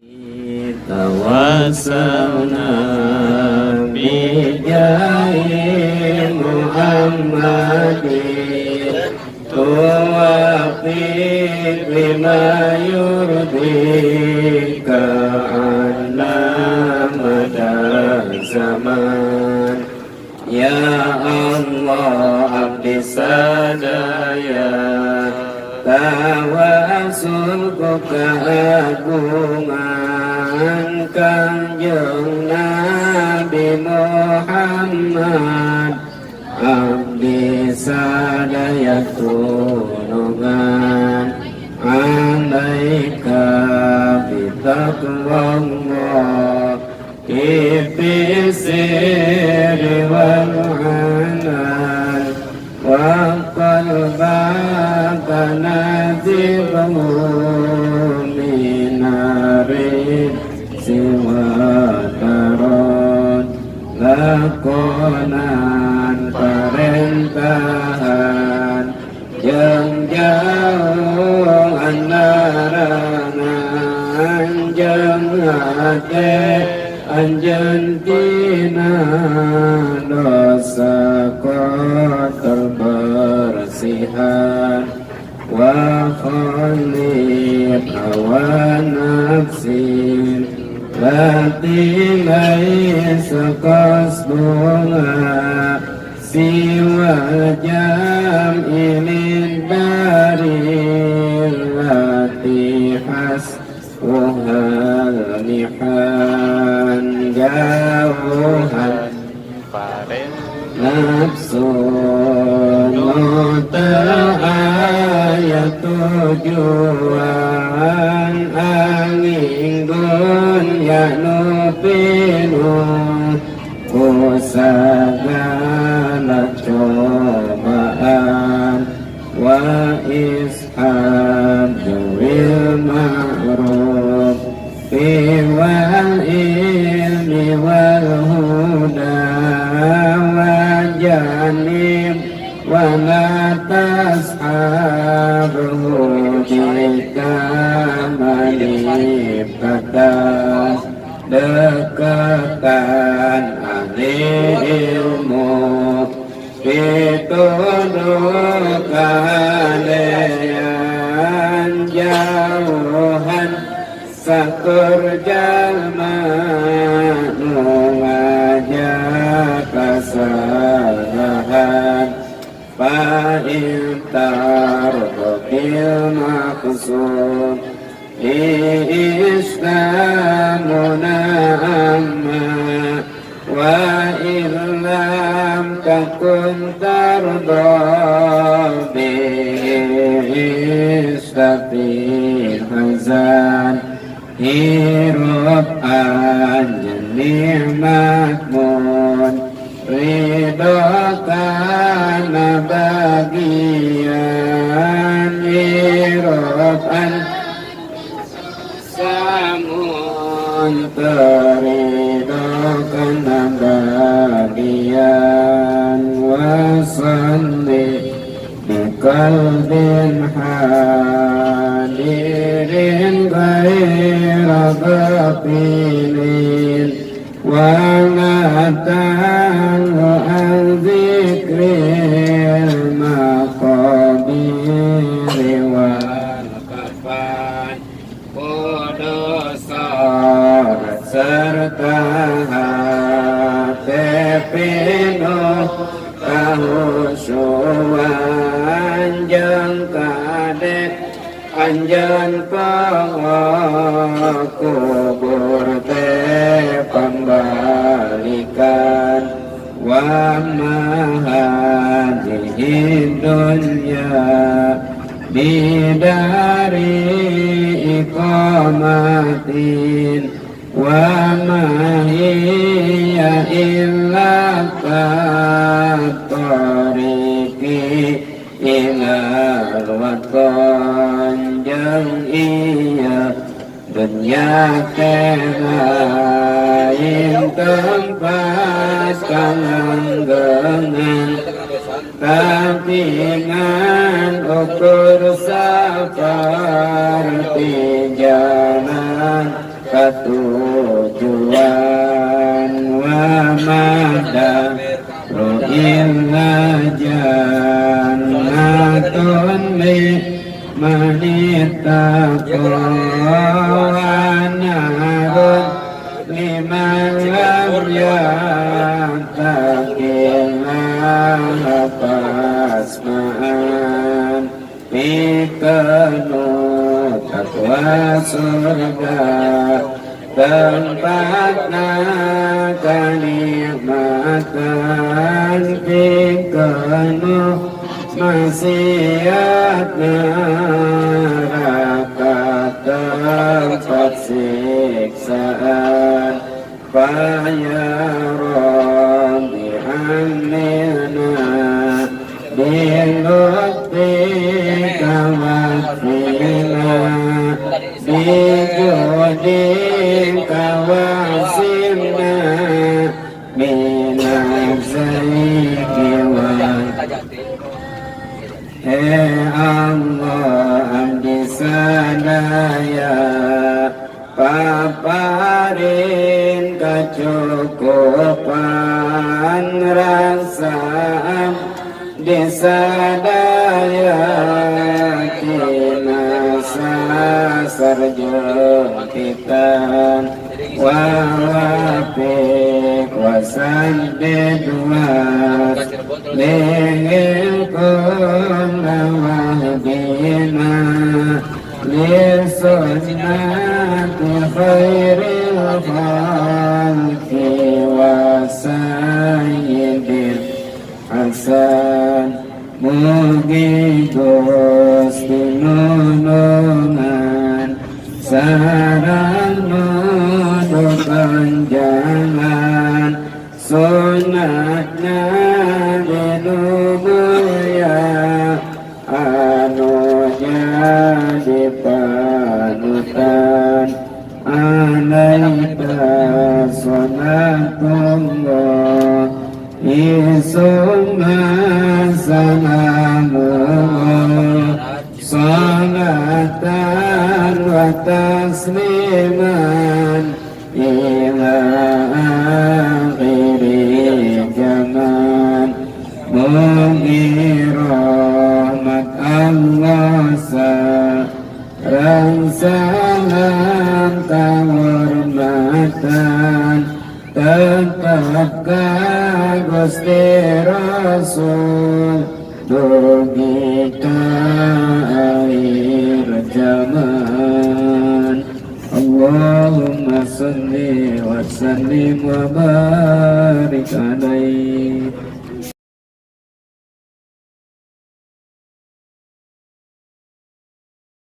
Tawassalna bijahi Muhammadin tuwafiq lima yurdika anna madar zaman. Ya Allah abdi sadaya tawasulku keagungan Kanjeng Nabi Muhammad, abdi sadaya tulungan alaika bitaqwallah ifisiri wal hanan wa qalbaka nazibahu minarin siwa tarot lakonan perintahan jeung jauh andarangan jeung hate anjeun tina dosa kotor bersihan wa khalid hawa nafsin lati laisa qasduha siwa jam'il daril lati hasbuha lihan jauhan nafsun muta'ayat tujuan angin dunya nupinu kusagala cobaan wa ishab jawil ma'ruf fi wal ilmi wal huda wa janib wa la tashabhu jika malibata dekatan ahli ilmu pituduh kalian jauhan sakur jalma ngajak kesalahan fa'intar bil maksud islamuna amma wa illam takun tarda bi'istati hazan hirup anjen nikmatmun ridho kana bagian hirup samun teridokan bagian wasalli di kalbin hadirin ghaira ghafilin wa la ta'alu an dzikril maqabiri wal kafan kudusar serta hati penuh kahusyuan jeung kadek anjeun kubur teh pambalikan wa mahadihi dunya bidari iqamatin wa mahiya illa katariki ilal watan jeung iya dunya lain tempat kangen tapi ngan ukur seperti jalan tujuan wa madar illa jannatun liman ittaqa wa narun liman lam yattaqillaha fasma'an penuh takwa surga tempatnya kenikmatan penuh maksiat neraka tempat siksaan ya Rabbi amilna bilutfika wakfina bijudika wasimna minazzaiki wa Allah amdi sadaya paparin kecukupan rasa disadaya kinasa sarjun kita wawapik wasandid was lingilkum wahdina lisunnati khairil khalqi wa sayyidil hasan mugi Gusti nulungan sareng nuduhkan jalan sunatnya dinumulia anu jadi panutan alaika salatullah isumma salamullah salatan wa tasliman ila akhiri zaman mugi rahmat Allah sareng salam kahormatan tetap ka Gusti Rasul dugi ka akhir zaman. Allahumma salli wa sallim wa barik alaihi